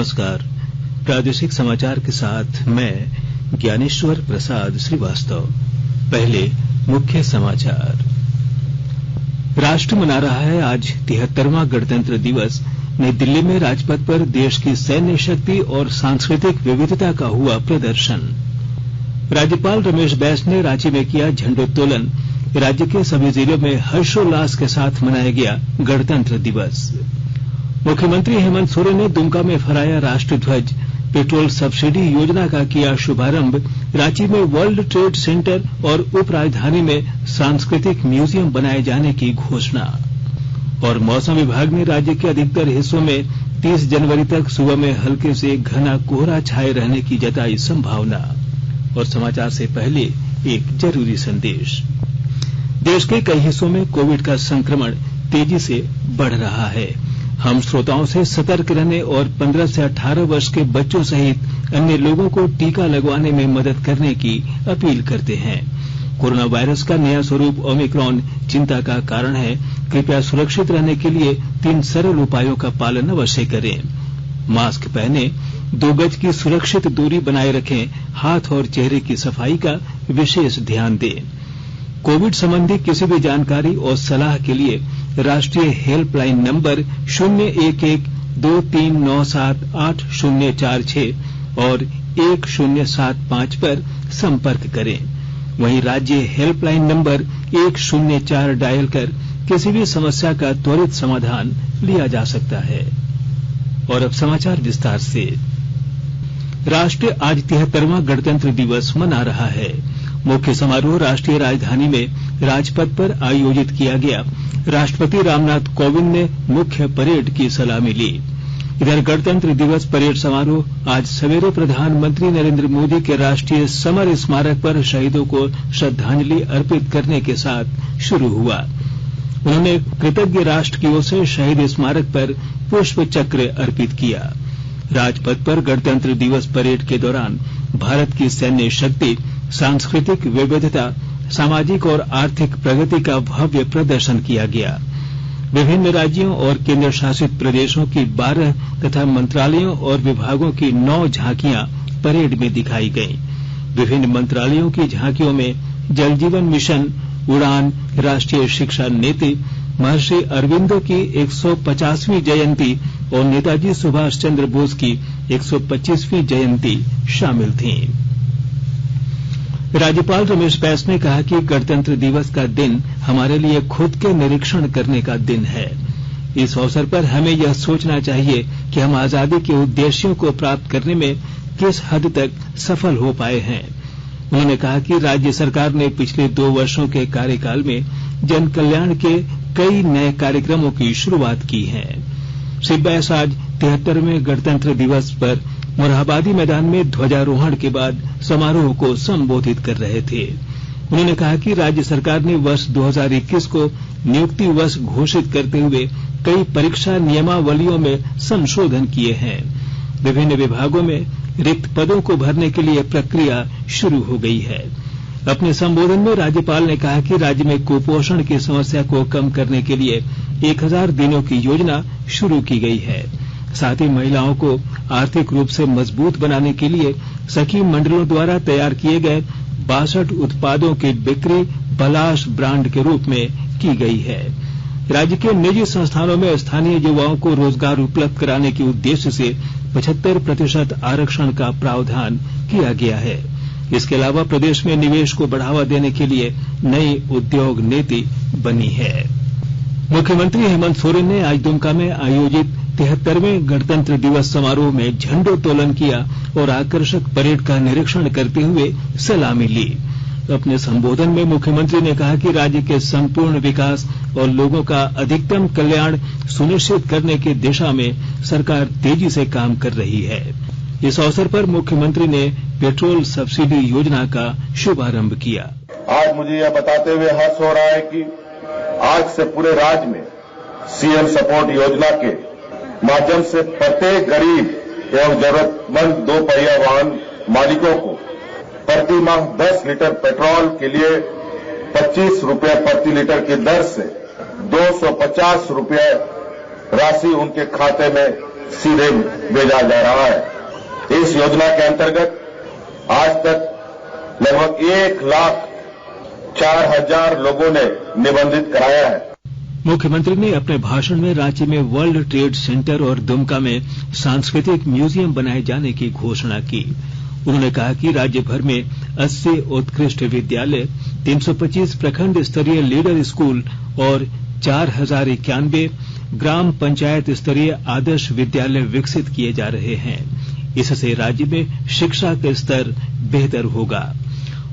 नमस्कार। प्रादेशिक समाचार के साथ मैं ज्ञानेश्वर प्रसाद श्रीवास्तव। पहले मुख्य समाचार। राष्ट्र मना रहा है आज 73वां गणतंत्र दिवस। नई दिल्ली में राजपथ पर देश की सैन्य शक्ति और सांस्कृतिक विविधता का हुआ प्रदर्शन। राज्यपाल रमेश बैस ने रांची में किया झंडोत्तोलन। राज्य के सभी जिलों में हर्षोल्लास के साथ मनाया गया गणतंत्र दिवस। मुख्यमंत्री हेमंत सोरेन ने दुमका में फहराया राष्ट्र ध्वज। पेट्रोल सब्सिडी योजना का किया शुभारंभ। रांची में वर्ल्ड ट्रेड सेंटर और उपराजधानी में सांस्कृतिक म्यूजियम बनाए जाने की घोषणा। और मौसम विभाग ने राज्य के अधिकतर हिस्सों में 30 जनवरी तक सुबह में हल्के से घना कोहरा छाये रहने की जताई संभावना। और समाचार से पहले एक जरूरी संदेश। देश के कई हिस्सों में कोविड का संक्रमण तेजी से बढ़ रहा है। हम श्रोताओं से सतर्क रहने और 15 से 18 वर्ष के बच्चों सहित अन्य लोगों को टीका लगवाने में मदद करने की अपील करते हैं। कोरोना वायरस का नया स्वरूप ओमिक्रॉन चिंता का कारण है। कृपया सुरक्षित रहने के लिए 3 सरल उपायों का पालन अवश्य करें। मास्क पहनें, 2 गज की सुरक्षित दूरी बनाए रखें, हाथ और चेहरे की सफाई का विशेष ध्यान दें। कोविड संबंधी किसी भी जानकारी और सलाह के लिए राष्ट्रीय हेल्पलाइन नंबर 011-2397-8046 और 1075 पर संपर्क करें। वहीं राज्य हेल्पलाइन नंबर 104 डायल कर किसी भी समस्या का त्वरित समाधान लिया जा सकता है। और अब समाचार विस्तार से। राष्ट्र आज 73वां गणतंत्र दिवस मना रहा है। मुख्य समारोह राष्ट्रीय राजधानी में राजपथ पर आयोजित किया गया। राष्ट्रपति रामनाथ कोविंद ने मुख्य परेड की सलामी ली। इधर गणतंत्र दिवस परेड समारोह आज सवेरे प्रधानमंत्री नरेंद्र मोदी के राष्ट्रीय समर स्मारक पर शहीदों को श्रद्धांजलि अर्पित करने के साथ शुरू हुआ। उन्होंने कृतज्ञ राष्ट्र की ओर से शहीद स्मारक पर पुष्प चक्र अर्पित किया। राजपथ पर गणतंत्र दिवस परेड के दौरान भारत की सैन्य शक्ति, सांस्कृतिक विविधता, सामाजिक और आर्थिक प्रगति का भव्य प्रदर्शन किया गया। विभिन्न राज्यों और केंद्र शासित प्रदेशों की 12 तथा मंत्रालयों और विभागों की 9 झांकियां परेड में दिखाई गईं। विभिन्न मंत्रालयों की झांकियों में जल जीवन मिशन, उड़ान, राष्ट्रीय शिक्षा नीति, महर्षि अरविंदो की 150वीं जयंती और नेताजी सुभाष चंद्र बोस की 125वीं जयंती शामिल थीं। राज्यपाल रमेश बैस ने कहा कि गणतंत्र दिवस का दिन हमारे लिए खुद के निरीक्षण करने का दिन है। इस अवसर पर हमें यह सोचना चाहिए कि हम आजादी के उद्देश्यों को प्राप्त करने में किस हद तक सफल हो पाए हैं। उन्होंने कहा कि राज्य सरकार ने पिछले 2 वर्षों के कार्यकाल में जन कल्याण के कई नए कार्यक्रमों की शुरुआत की है। श्री बैस आज 73वें गणतंत्र दिवस पर मोरहाबादी मैदान में ध्वजारोहण के बाद समारोह को संबोधित कर रहे थे। उन्होंने कहा कि राज्य सरकार ने वर्ष 2021 को नियुक्ति वर्ष घोषित करते हुए कई परीक्षा नियमावलियों में संशोधन किए हैं। विभिन्न विभागों में रिक्त पदों को भरने के लिए प्रक्रिया शुरू हो गई है। अपने संबोधन में राज्यपाल ने कहा कि राज्य में कुपोषण की समस्या को कम करने के लिए 1000 दिनों की योजना शुरू की गई है। साथ ही महिलाओं को आर्थिक रूप से मजबूत बनाने के लिए सखी मंडलों द्वारा तैयार किए गए 62 उत्पादों की बिक्री पलाश ब्रांड के रूप में की गई है। राज्य के निजी संस्थानों में स्थानीय युवाओं को रोजगार उपलब्ध कराने के उद्देश्य से 75% आरक्षण का प्रावधान किया गया है। इसके अलावा प्रदेश में निवेश को बढ़ावा देने के लिए नई उद्योग नीति बनी है। मुख्यमंत्री हेमंत सोरेन ने आज दुमका में आयोजित 73वें गणतंत्र दिवस समारोह में झंडोत्तोलन किया और आकर्षक परेड का निरीक्षण करते हुए सलामी ली। अपने संबोधन में मुख्यमंत्री ने कहा कि राज्य के संपूर्ण विकास और लोगों का अधिकतम कल्याण सुनिश्चित करने की दिशा में सरकार तेजी से काम कर रही है। इस अवसर पर मुख्यमंत्री ने पेट्रोल सब्सिडी योजना का शुभारंभ किया। आज मुझे यह बताते हुए हर्ष हो रहा है कि आज से पूरे राज्य में सीएम सपोर्ट योजना के माध्यम से प्रत्येक गरीब एवं जरूरतमंद 2 पहिया वाहन मालिकों को प्रति माह 10 लीटर पेट्रोल के लिए 25 रुपये प्रति लीटर की दर से 250 रुपये राशि उनके खाते में सीधे भेजा जा रहा है। इस योजना के अंतर्गत आज तक लगभग 1,04,000 लोगों ने निबंधित कराया है। मुख्यमंत्री ने अपने भाषण में रांची में वर्ल्ड ट्रेड सेंटर और दुमका में सांस्कृतिक म्यूजियम बनाए जाने की घोषणा की। उन्होंने कहा कि राज्य भर में 80 उत्कृष्ट विद्यालय, 325 प्रखंड स्तरीय लीडर स्कूल और 4,091 ग्राम पंचायत स्तरीय आदर्श विद्यालय विकसित किए जा रहे हैं। इससे राज्य में शिक्षा का स्तर बेहतर होगा।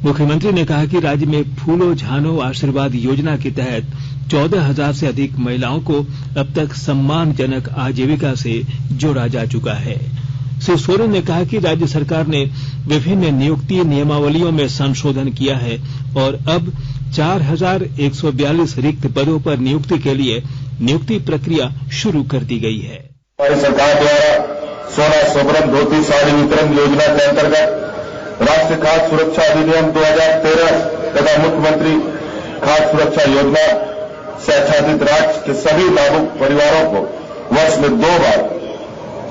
मुख्यमंत्री ने कहा कि राज्य में फूलो झानो आशीर्वाद योजना के तहत 14,000 से अधिक महिलाओं को अब तक सम्मानजनक आजीविका से जोड़ा जा चुका है। श्री सोरेन ने कहा कि राज्य सरकार ने विभिन्न नियुक्ति नियमावलियों में संशोधन किया है और अब 4,142 रिक्त पदों पर नियुक्ति के लिए नियुक्ति प्रक्रिया शुरू कर दी गई है। हमारी सरकार द्वारा सोना सोबरन धोती साड़ी वितरण योजना के अंतर्गत राष्ट्रीय खाद्य सुरक्षा अधिनियम 2013 तथा मुख्यमंत्री खाद्य सुरक्षा योजना से आच्छादित राज्य के सभी लाभुक परिवारों को वर्ष में 2 बार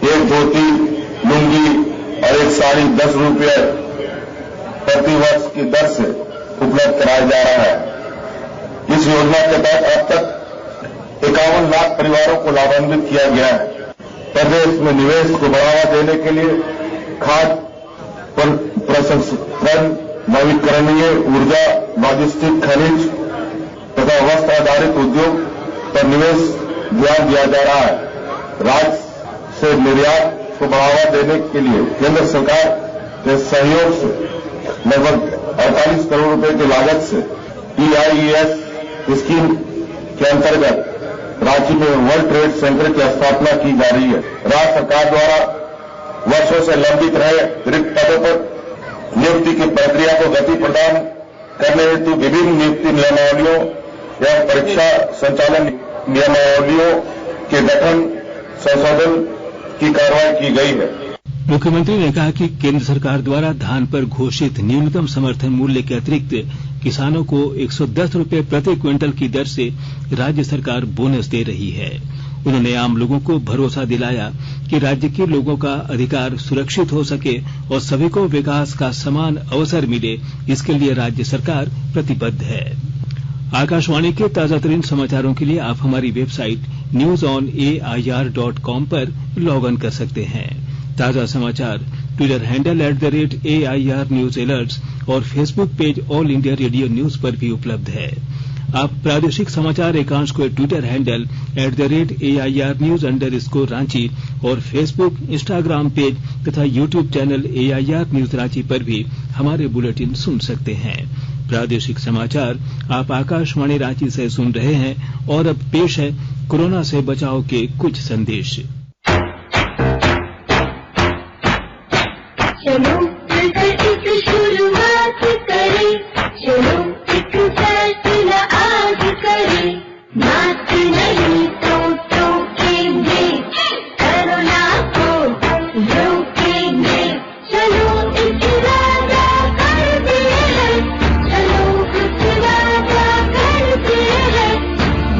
एक धोती, लुंगी और एक साड़ी 10 रुपये प्रति वर्ष की दर से उपलब्ध कराया जा रहा है। इस योजना के तहत अब तक 51 लाख परिवारों को लाभान्वित किया गया है। प्रदेश में निवेश को बढ़ावा देने के लिए खाद्य प्रसंस्करण, नवीकरणीय ऊर्जा, लॉजिस्टिक, खनिज तथा वस्त्र आधारित उद्योग पर निवेश ध्यान दिया जा रहा है। राज्य से निर्यात को बढ़ावा देने के लिए केंद्र सरकार के सहयोग से लगभग 48 करोड़ रुपए की लागत से EIES स्कीम के अंतर्गत रांची में वर्ल्ड ट्रेड सेंटर की स्थापना की जा रही है। राज्य सरकार द्वारा वर्षों से लंबित रहे रिक्त पदों पर नियुक्ति की प्रक्रिया को गति प्रदान करने हेतु विभिन्न नियुक्ति नियमावलियों एवं परीक्षा संचालन नियमावलियों के गठन संशोधन की कार्रवाई की गई है। मुख्यमंत्री ने कहा कि केंद्र सरकार द्वारा धान पर घोषित न्यूनतम समर्थन मूल्य के अतिरिक्त किसानों को 110 रुपए प्रति क्विंटल की दर से राज्य सरकार बोनस दे रही है। उन्होंने आम लोगों को भरोसा दिलाया कि राज्य के लोगों का अधिकार सुरक्षित हो सके और सभी को विकास का समान अवसर मिले, इसके लिए राज्य सरकार प्रतिबद्ध है। आकाशवाणी के ताजातरीन समाचारों के लिए आप हमारी वेबसाइट newsonair.com पर लॉग इन कर सकते हैं। ताजा समाचार Twitter handle @AIR News Alerts और Facebook page all India radio news पर भी उपलब्ध है। आप प्रादेशिक समाचार एकांश को ट्विटर हैंडल @AIR News _ और फेसबुक, इंस्टाग्राम पेज तथा YouTube channel AIR News Ranchi पर भी हमारे बुलेटिन सुन सकते हैं। प्रादेशिक समाचार आप आकाशवाणी रांची से सुन रहे हैं और अब पेश है कोरोना से बचाव के कुछ संदेश। चलो एक शुरुआत करें, चलो एक फैसला आज करें, मास्क नहीं तो टोकेंगे, कोरोना को रोकेंगे। चलो एक वादा करते हैं, चलो एक वादा करते हैं,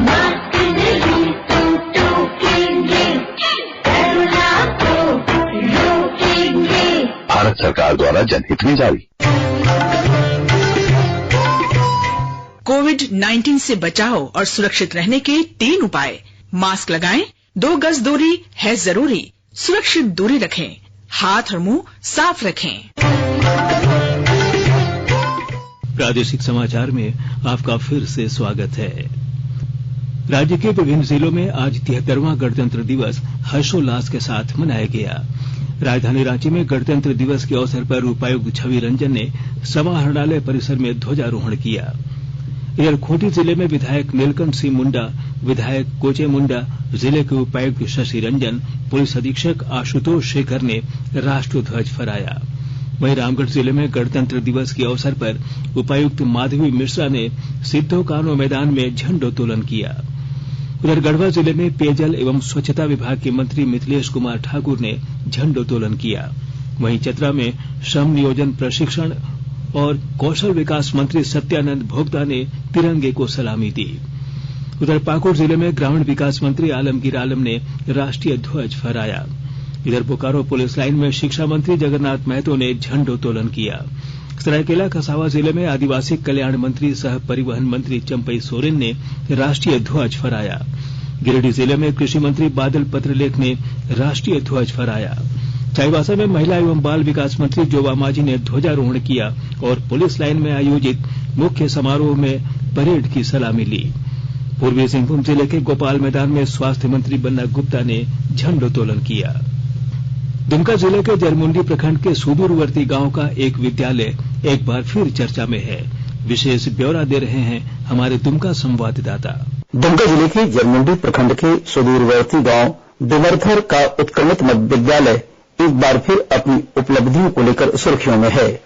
मास्क नहीं तो टोकेंगे, कोरोना को रोकेंगे। भारत सरकार द्वारा जनहित में जारी। कोविड-19 से बचाव और सुरक्षित रहने के 3 उपाय। मास्क लगाएं, 2 गज दूरी है जरूरी, सुरक्षित दूरी रखें, हाथ और मुंह साफ रखें। प्रादेशिक समाचार में आपका फिर से स्वागत है। राज्य के विभिन्न जिलों में आज 73वां गणतंत्र दिवस हर्षोल्लास के साथ मनाया गया। राजधानी रांची में गणतंत्र दिवस के अवसर पर उपायुक्त छवि रंजन ने समाहरणालय परिसर में ध्वजारोहण किया। इधर खूंटी जिले में विधायक नीलकंठ सिंह मुंडा, विधायक कोचे मुंडा, जिले के उपायुक्त शशि रंजन, पुलिस अधीक्षक आशुतोष शेखर ने राष्ट्रध्वज फहराया। वहीं रामगढ़ जिले में गणतंत्र दिवस के अवसर पर उपायुक्त माधवी मिश्रा ने सिद्धो कान्हो मैदान में झंडोत्तोलन किया। उधर गढ़वा जिले में पेयजल एवं स्वच्छता विभाग के मंत्री मिथिलेश कुमार ठाकुर ने झंडोत्तोलन किया। वहीं चतरा में श्रम नियोजन प्रशिक्षण और कौशल विकास मंत्री सत्यानंद भोक्ता ने तिरंगे को सलामी दी। उधर पाकुड़ जिले में ग्रामीण विकास मंत्री आलमगीर आलम ने राष्ट्रीय ध्वज फहराया। इधर बोकारो पुलिस लाइन में शिक्षा मंत्री जगन्नाथ महतो ने झंडोत्तोलन किया। सरायकेला खरसावां जिले में आदिवासी कल्याण मंत्री सह परिवहन मंत्री चंपई सोरेन ने राष्ट्रीय ध्वज फहराया। गिरिडीह जिले में कृषि मंत्री बादल पत्रलेख ने राष्ट्रीय ध्वज फहराया। चाईबासा में महिला एवं बाल विकास मंत्री जोबा मांझी ने ध्वजारोहण किया और पुलिस लाइन में आयोजित मुख्य समारोह में परेड की सलामी ली। पूर्वी सिंहभूम जिले के गोपाल मैदान में स्वास्थ्य मंत्री बन्ना गुप्ता ने झंडोत्तोलन किया। दुमका जिले के जरमुंडी प्रखंड के सुदूरवर्ती गांव का एक विद्यालय एक बार फिर चर्चा में है। विशेष ब्यौरा दे रहे हैं हमारे दुमका संवाददाता। दुमका जिले के जरमुंडी प्रखंड के सुदूरवर्ती गांव डुमरथर का उत्क्रमित मध्य विद्यालय एक बार फिर अपनी उपलब्धियों को लेकर सुर्खियों में है।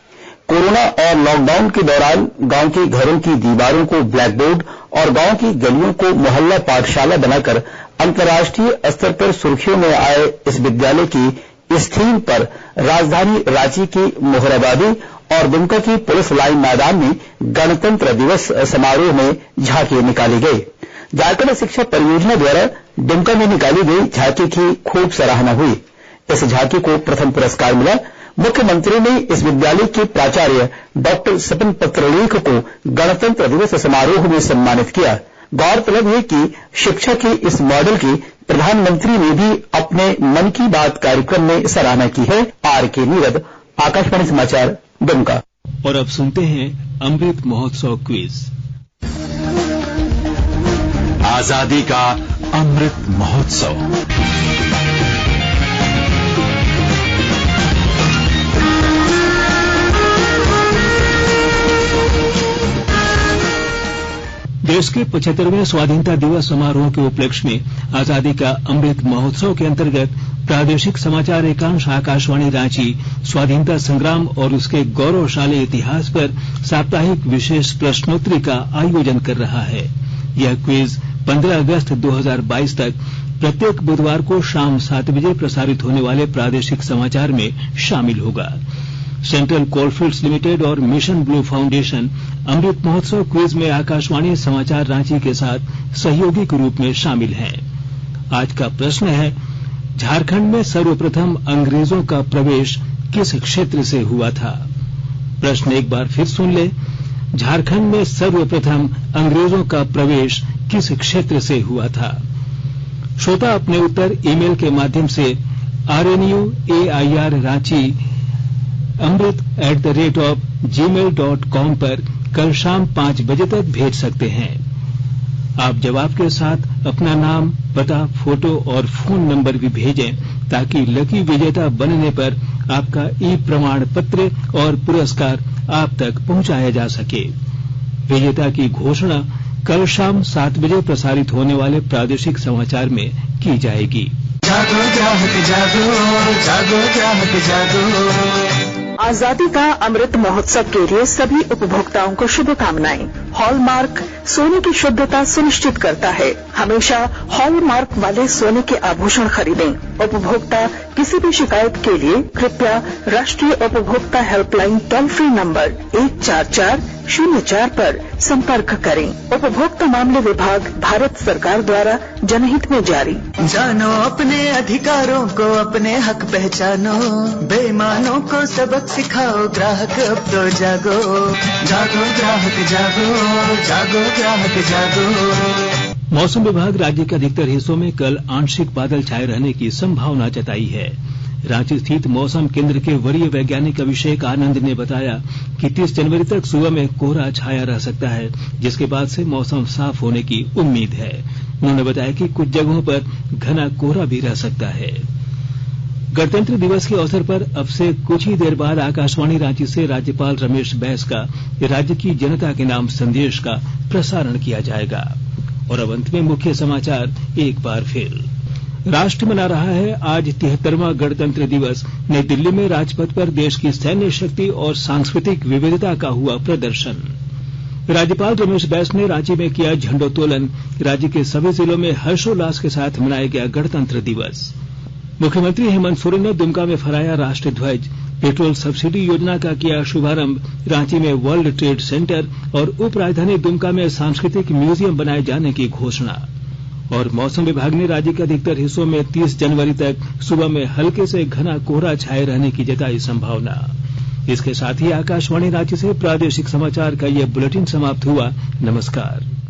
कोरोना और लॉकडाउन के दौरान गांव के घरों की दीवारों को ब्लैक बोर्ड और गांव की गलियों को मोहल्ला पाठशाला बनाकर अंतर्राष्ट्रीय स्तर पर सुर्खियों में आए इस विद्यालय की इस थीम पर राजधानी रांची की मोहराबादी और दुमका की पुलिस लाइन मैदान में गणतंत्र दिवस समारोह में झांकी निकाली गई। झारखंड शिक्षा परियोजना द्वारा दुमका में निकाली गई झांकी की खूब सराहना हुई। इस झांकी को प्रथम पुरस्कार मिला। मुख्यमंत्री ने इस विद्यालय के प्राचार्य डॉक्टर सपन पत्रलेख को गणतंत्र दिवस समारोह में सम्मानित किया। गौरतलब है कि शिक्षा के इस मॉडल की प्रधानमंत्री ने भी अपने मन की बात कार्यक्रम में सराहना की है। आर.के. नीरद, आकाशवाणी समाचार, दुमका। और अब सुनते हैं अमृत महोत्सव क्विज। आजादी का अमृत महोत्सव। देश के 75वें स्वाधीनता दिवस समारोह के उपलक्ष्य में आजादी का अमृत महोत्सव के अंतर्गत प्रादेशिक समाचार एकांश आकाशवाणी रांची स्वाधीनता संग्राम और उसके गौरवशाली इतिहास पर साप्ताहिक विशेष प्रश्नोत्तरी का आयोजन कर रहा है। यह क्विज 15 अगस्त 2022 तक प्रत्येक बुधवार को शाम 7 बजे प्रसारित होने वाले प्रादेशिक समाचार में शामिल होगा। सेंट्रल कोलफील्ड्स लिमिटेड और mission blue foundation Amrit Mahotsav quiz में आकाशवाणी समाचार रांची के साथ सहयोगी के रूप में शामिल हैं। आज का प्रश्न है, झारखंड में सर्वप्रथम अंग्रेजों का प्रवेश किस क्षेत्र से हुआ था? प्रश्न एक बार फिर सुन ले, झारखंड में सर्वप्रथम अंग्रेजों का प्रवेश किस क्षेत्र से हुआ था? श्रोता अपने उत्तर ईमेल के माध्यम से rnuairranchi@gmail.com पर कल शाम 5 बजे तक भेज सकते हैं। आप जवाब के साथ अपना नाम, पता, फोटो और फोन नंबर भी भेजें ताकि लकी विजेता बनने पर आपका ई प्रमाण पत्र और पुरस्कार आप तक पहुंचाया जा सके। विजेता की घोषणा कल शाम 7 बजे प्रसारित होने वाले प्रादेशिक समाचार में की जाएगी। जागो ग्राहक जागो, जागो ग्राहक जागो। आजादी का अमृत महोत्सव के लिए सभी उपभोक्ताओं को शुभकामनाएं। हॉलमार्क सोने की शुद्धता सुनिश्चित करता है। हमेशा हॉलमार्क वाले सोने के आभूषण खरीदें। उपभोक्ता किसी भी शिकायत के लिए कृपया राष्ट्रीय उपभोक्ता हेल्पलाइन टोल फ्री नंबर 14404 पर संपर्क करें। उपभोक्ता मामले विभाग, भारत सरकार द्वारा जनहित में जारी। जानो अपने अधिकारों को, अपने हक पहचानो, बेईमानों को सबक सिखाओ, ग्राहक अब तो जागो, जागो ग्राहक जागो, जागो ग्राहक जागो। मौसम विभाग राज्य के अधिकतर हिस्सों में कल आंशिक बादल छाए रहने की संभावना जताई है। रांची स्थित मौसम केंद्र के वरीय वैज्ञानिक अभिषेक आनंद ने बताया कि 30 जनवरी तक सुबह में कोहरा छाया रह सकता है, जिसके बाद से मौसम साफ होने की उम्मीद है। उन्होंने बताया कि कुछ जगहों पर घना कोहरा भी रह सकता है। गणतंत्र दिवस के अवसर पर अब से कुछ ही देर बाद आकाशवाणी रांची से राज्यपाल रमेश बैस का राज्य की जनता के नाम संदेश का प्रसारण किया जाएगा। और अब अंत में मुख्य समाचार एक बार फिर। राष्ट्र मना रहा है आज 73वां गणतंत्र दिवस। नई दिल्ली में राजपथ पर देश की सैन्य शक्ति और सांस्कृतिक विविधता का हुआ प्रदर्शन। राज्यपाल रमेश बैस ने रांची में किया झंडोत्तोलन। राज्य के सभी जिलों में हर्षोल्लास के साथ मनाया गया गणतंत्र दिवस। मुख्यमंत्री हेमंत सोरेन ने दुमका में फहराया राष्ट्रीय ध्वज। पेट्रोल सब्सिडी योजना का किया शुभारंभ। रांची में वर्ल्ड ट्रेड सेंटर और उप राजधानी दुमका में सांस्कृतिक म्यूजियम बनाए जाने की घोषणा। और मौसम विभाग ने राज्य के अधिकतर हिस्सों में 30 जनवरी तक सुबह में हल्के से घना कोहरा छाए रहने की जताई संभावना। इसके साथ ही आकाशवाणी रांची से प्रादेशिक समाचार का ये बुलेटिन समाप्त हुआ। नमस्कार।